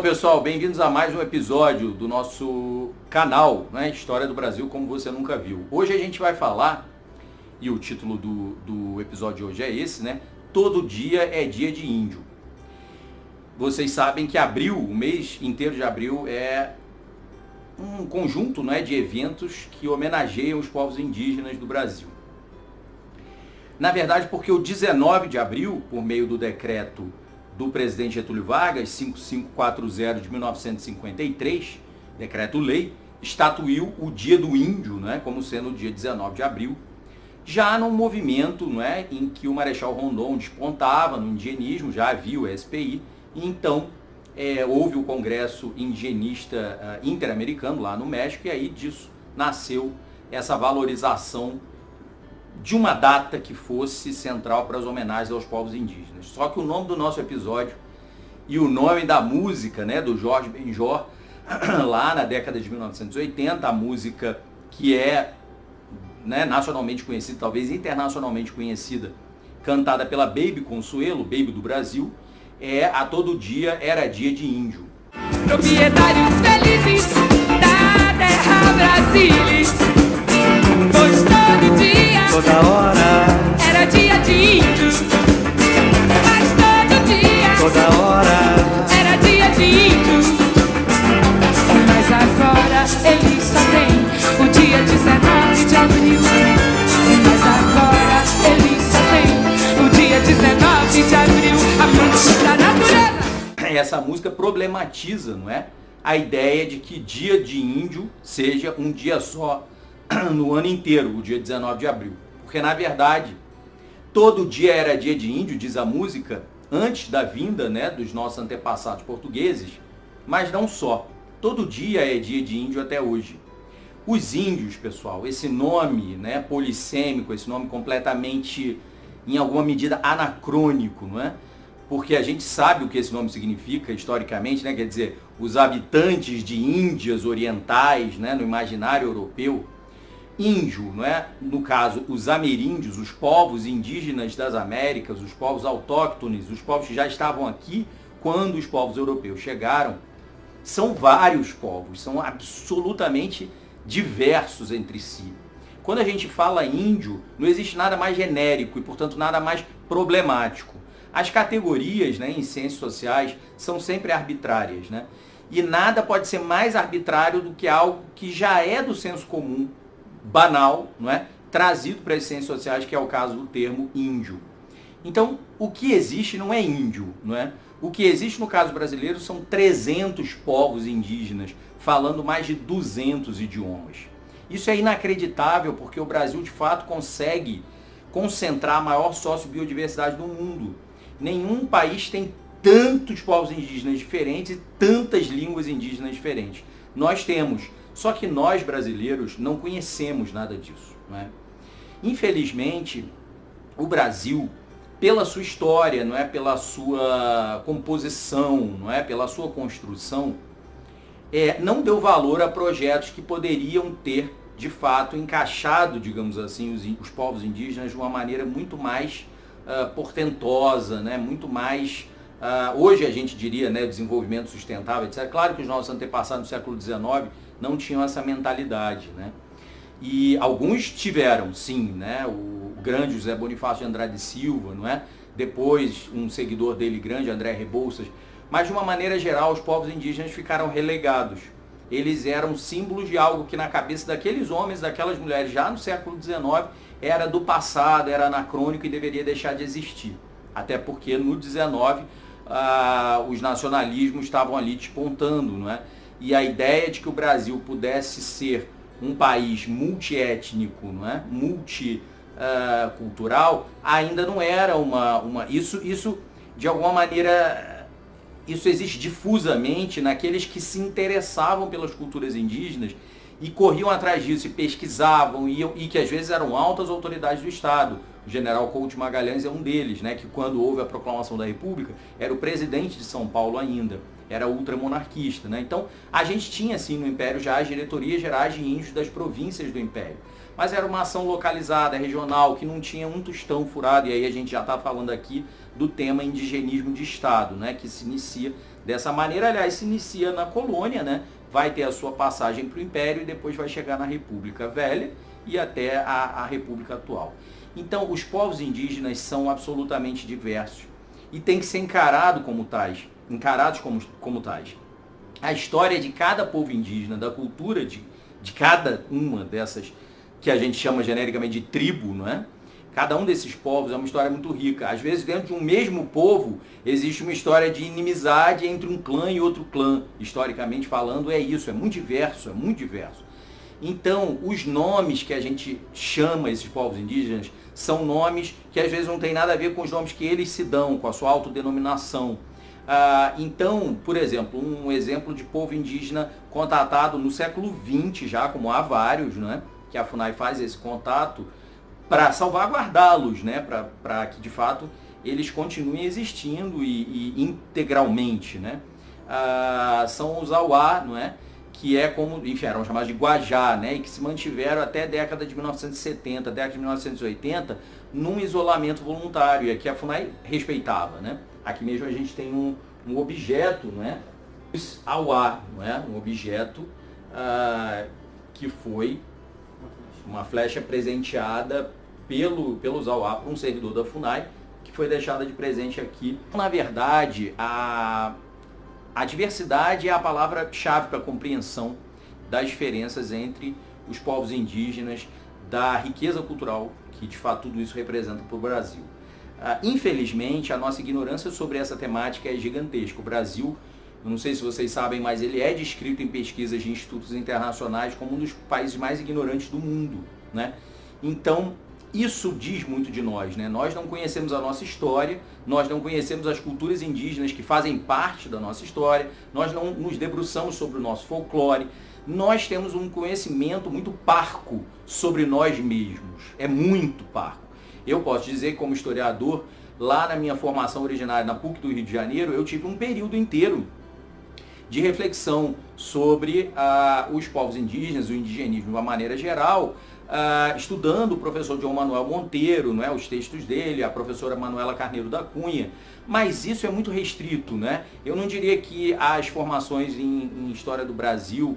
pessoal, bem-vindos a mais um episódio do nosso canal, né? História do Brasil como você nunca viu. Hoje a gente vai falar, e o título do episódio de hoje é esse, né? Todo dia é dia de índio. Vocês sabem que abril, o mês inteiro de abril, é um conjunto, né, de eventos que homenageiam os povos indígenas do Brasil. Na verdade, porque o 19 de abril, por meio do decreto do presidente Getúlio Vargas, 5540 de 1953, decreto-lei, estatuiu o Dia do Índio, né, como sendo o dia 19 de abril, já num movimento, né, em que o Marechal Rondon despontava no indigenismo, já havia o SPI, e então houve o Congresso Indigenista Interamericano lá no México, e aí disso nasceu essa valorização de uma data que fosse central para as homenagens aos povos indígenas. Só que o nome do nosso episódio e o nome da música, né, do Jorge Benjor, lá na década de 1980, a música que é, né, nacionalmente conhecida, talvez internacionalmente conhecida, cantada pela Baby Consuelo, Baby do Brasil, é A Todo Dia Era Dia de Índio. Proprietários felizes da terra Brasilis, pois todo dia, toda hora, era dia de índios, mas todo dia, toda hora, era dia de índios. Mas agora ele só tem o dia 19 de abril. Mas agora ele só tem o dia 19 de abril, amante da natureza. Essa música problematiza, não é, a ideia de que dia de índio seja um dia só no ano inteiro, o dia 19 de abril. Porque, na verdade, todo dia era dia de índio, diz a música, antes da vinda, né, dos nossos antepassados portugueses, mas não só. Todo dia é dia de índio até hoje. Os índios, pessoal, esse nome, né, polissêmico, esse nome completamente, em alguma medida, anacrônico, não é? Porque a gente sabe o que esse nome significa historicamente, né? Quer dizer, os habitantes de Índias orientais, né, no imaginário europeu. Índio, não é? No caso, os ameríndios, os povos indígenas das Américas, os povos autóctones, os povos que já estavam aqui quando os povos europeus chegaram, são vários povos, são absolutamente diversos entre si. Quando a gente fala índio, não existe nada mais genérico e, portanto, nada mais problemático. As categorias, né, em ciências sociais são sempre arbitrárias, né? E nada pode ser mais arbitrário do que algo que já é do senso comum, banal, não é? Trazido para as ciências sociais, que é o caso do termo índio. Então, o que existe não é índio, não é? O que existe no caso brasileiro são 300 povos indígenas, falando mais de 200 idiomas. Isso é inacreditável, porque o Brasil, de fato, consegue concentrar a maior sociobiodiversidade do mundo. Nenhum país tem tantos povos indígenas diferentes e tantas línguas indígenas diferentes. Nós temos, só que nós brasileiros não conhecemos nada disso, não é? Infelizmente, o Brasil, pela sua história, não é, pela sua composição, não é, pela sua construção, não deu valor a projetos que poderiam ter, de fato, encaixado, digamos assim, os povos indígenas de uma maneira muito mais portentosa, né, muito mais, hoje a gente diria, né, desenvolvimento sustentável, etc. Claro que os nossos antepassados no século XIX não tinham essa mentalidade, né? E alguns tiveram, sim, né? O grande José Bonifácio de Andrade Silva, não é? Depois um seguidor dele grande, André Rebouças. Mas de uma maneira geral, os povos indígenas ficaram relegados. Eles eram símbolos de algo que na cabeça daqueles homens, daquelas mulheres, já no século XIX, era do passado, era anacrônico e deveria deixar de existir. Até porque no XIX os nacionalismos estavam ali despontando, não é? E a ideia de que o Brasil pudesse ser um país multiétnico, não é? Multicultural, ainda não era isso de alguma maneira, isso existe difusamente naqueles que se interessavam pelas culturas indígenas e corriam atrás disso e pesquisavam, e que às vezes eram altas autoridades do Estado. O general Couto Magalhães é um deles, né, que quando houve a proclamação da República, era o presidente de São Paulo ainda, era ultramonarquista, né? Então, a gente tinha, assim, no Império já as diretorias gerais de índios das províncias do Império. Mas era uma ação localizada, regional, que não tinha um tostão furado, e aí a gente já está falando aqui do tema indigenismo de Estado, né, que se inicia dessa maneira. Aliás, se inicia na colônia, né? Vai ter a sua passagem para o Império e depois vai chegar na República Velha e até a República atual. Então, os povos indígenas são absolutamente diversos e tem que ser encarados como tais. A história de cada povo indígena, da cultura de cada uma dessas que a gente chama genericamente de tribo, não é? Cada um desses povos é uma história muito rica. Às vezes, dentro de um mesmo povo, existe uma história de inimizade entre um clã e outro clã. Historicamente falando, é isso, é muito diverso, é muito diverso. Então, os nomes que a gente chama esses povos indígenas são nomes que às vezes não tem nada a ver com os nomes que eles se dão, com a sua autodenominação. Então, por exemplo, um exemplo de povo indígena contatado no século XX já, como há vários, né, que a FUNAI faz esse contato para salvaguardá-los, né, para que de fato eles continuem existindo e integralmente, né. São os Auá, não é? Que é como, enfim, eram chamados de Guajá, né, e que se mantiveram até a década de 1970, década de 1980, num isolamento voluntário, e aqui a FUNAI respeitava, né. Aqui mesmo a gente tem um objeto, não é? Os Auá, não é? Um objeto que foi uma flecha presenteada pelos Auá para um servidor da FUNAI, que foi deixada de presente aqui. Na verdade, a diversidade é a palavra-chave para a compreensão das diferenças entre os povos indígenas, da riqueza cultural que de fato tudo isso representa para o Brasil. Infelizmente, a nossa ignorância sobre essa temática é gigantesca. O Brasil, eu não sei se vocês sabem, mas ele é descrito em pesquisas de institutos internacionais como um dos países mais ignorantes do mundo, né? Então, isso diz muito de nós, né? Nós não conhecemos a nossa história, nós não conhecemos as culturas indígenas que fazem parte da nossa história, nós não nos debruçamos sobre o nosso folclore, nós temos um conhecimento muito parco sobre nós mesmos, é muito parco. Eu posso dizer que como historiador, lá na minha formação originária na PUC do Rio de Janeiro, eu tive um período inteiro de reflexão sobre os povos indígenas, o indigenismo de uma maneira geral, estudando o professor João Manuel Monteiro, não é, os textos dele, a professora Manuela Carneiro da Cunha, mas isso é muito restrito, né? Eu não diria que as formações em História do Brasil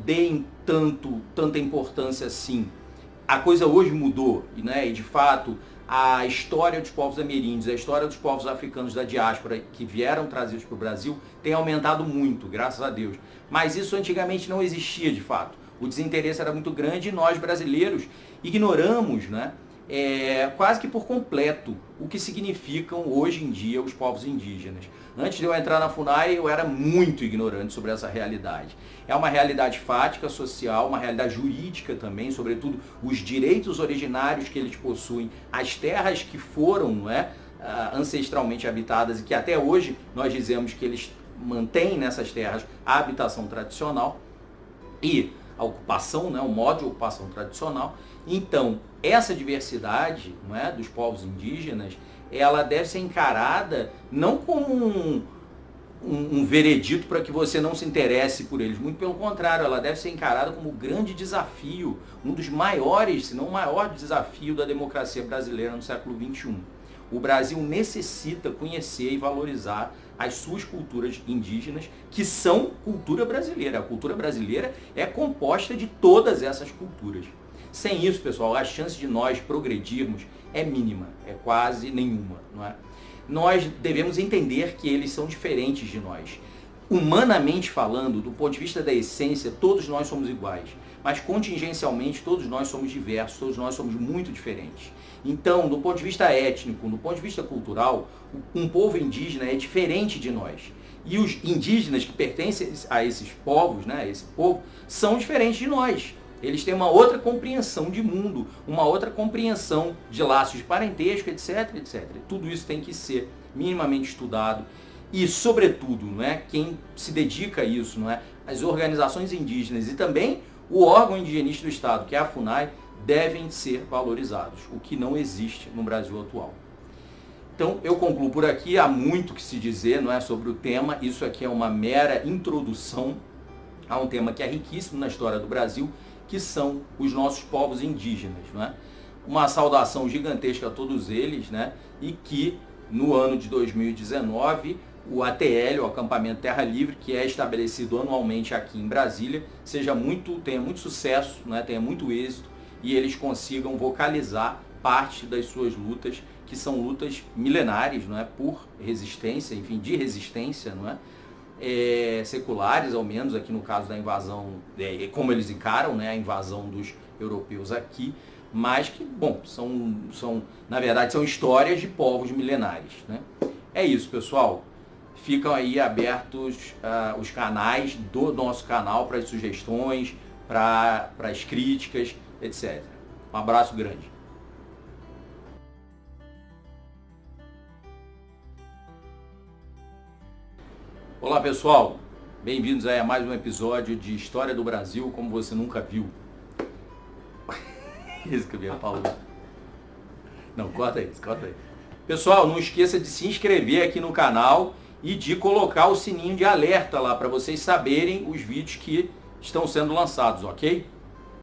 deem tanta importância assim. A coisa hoje mudou, né? E de fato a história dos povos ameríndios, a história dos povos africanos da diáspora que vieram trazidos para o Brasil tem aumentado muito, graças a Deus. Mas isso antigamente não existia de fato. O desinteresse era muito grande e nós brasileiros ignoramos, né, quase que por completo o que significam hoje em dia os povos indígenas. Antes de eu entrar na FUNAI, eu era muito ignorante sobre essa realidade. É uma realidade fática, social, uma realidade jurídica também, sobretudo os direitos originários que eles possuem, as terras que foram, não é, ancestralmente habitadas e que até hoje nós dizemos que eles mantêm nessas terras a habitação tradicional e a ocupação, né, o modo de ocupação tradicional. Então, essa diversidade, não é, dos povos indígenas, ela deve ser encarada não como um veredito para que você não se interesse por eles, muito pelo contrário, ela deve ser encarada como um grande desafio, um dos maiores, se não o maior desafio da democracia brasileira no século XXI. O Brasil necessita conhecer e valorizar as suas culturas indígenas, que são cultura brasileira. A cultura brasileira é composta de todas essas culturas. Sem isso, pessoal, a chance de nós progredirmos é mínima, é quase nenhuma, não é? Nós devemos entender que eles são diferentes de nós. Humanamente falando, do ponto de vista da essência, todos nós somos iguais. Mas contingencialmente, todos nós somos diversos, todos nós somos muito diferentes. Então, do ponto de vista étnico, do ponto de vista cultural, um povo indígena é diferente de nós. E os indígenas que pertencem a esses povos, né, a esse povo, são diferentes de nós. Eles têm uma outra compreensão de mundo, uma outra compreensão de laços de parentesco, etc, etc. Tudo isso tem que ser minimamente estudado. E, sobretudo, não é, quem se dedica a isso, não é, as organizações indígenas e também o órgão indigenista do Estado, que é a FUNAI, devem ser valorizados, o que não existe no Brasil atual. Então, eu concluo por aqui, há muito que se dizer, não é, sobre o tema. Isso aqui é uma mera introdução a um tema que é riquíssimo na história do Brasil, que são os nossos povos indígenas, não é? Uma saudação gigantesca a todos eles, né? E que no ano de 2019 o ATL, o Acampamento Terra Livre, que é estabelecido anualmente aqui em Brasília, tenha muito sucesso, né, tenha muito êxito e eles consigam vocalizar parte das suas lutas, que são lutas milenares, não é, por resistência, enfim, de resistência, não é, seculares, ao menos aqui no caso da invasão, como eles encaram, né, a invasão dos europeus aqui, mas que, bom, na verdade são histórias de povos milenares, né? É isso, pessoal. Ficam aí abertos os canais do nosso canal para as sugestões, para as críticas, etc. Um abraço grande. Olá, pessoal. Bem-vindos aí a mais um episódio de História do Brasil como você nunca viu. Isso que eu ia falar. Não, corta isso. Pessoal, não esqueça de se inscrever aqui no canal e de colocar o sininho de alerta lá para vocês saberem os vídeos que estão sendo lançados, ok?